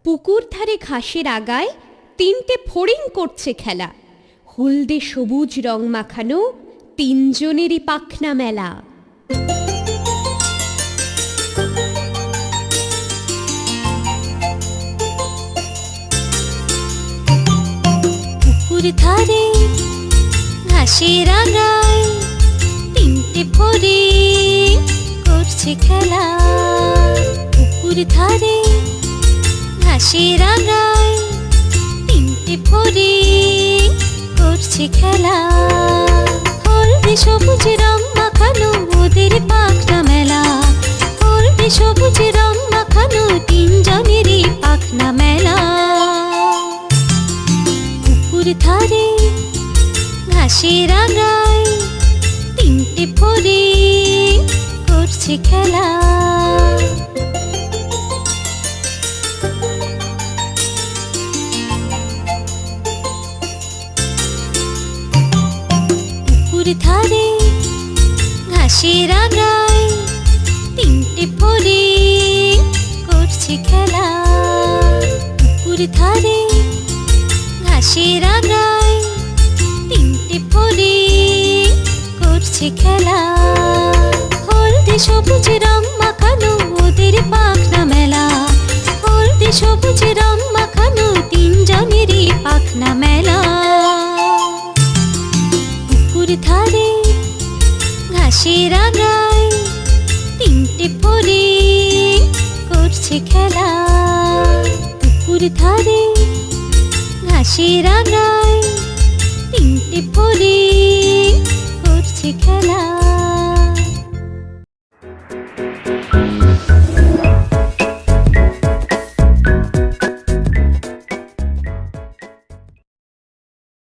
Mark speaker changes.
Speaker 1: পুকুর ধারে ঘাসের আগায় তিনটে ফড়িং করছে খেলা। হলদে সবুজ রং মাখানো তিনজনেরই পাখনা মেলা।
Speaker 2: পুকুর ধারে ঘাসের আগায় তিনটে ফড়িং করছে খেলা। পুকুর ধারে ঘাসের আগায় তিনটে ফড়িং করছে খেলা। হলদে সবুজ রং মাখানো ওদের পাখনা মেলা। হলদে সবুজ রং মাখানো তিনজনেরই পাখনা মেলা। পুকুর ধারে ঘাসের আগায় তিনটে ফড়িং করছে খেলা। পুকুর ধারে ঘাসের আগায় তিনটে ফড়িং করছে খেলা। পুকুর ধারে ঘাসের আগায় তিনটে ফড়িং করছে খেলা। হলদে সবুজ রং মাখানো ওদের পাখনা মেলা। হলদে সবুজ রং মাখানো তিনজনেরই পাখনা মেলা। পুকুর ধারে ঘাসের আগায় তিনটে ফড়িং করছে খেলা। পুকুর ধারে ঘাসের আগায় তিনটে ফড়িং করছে খেলা।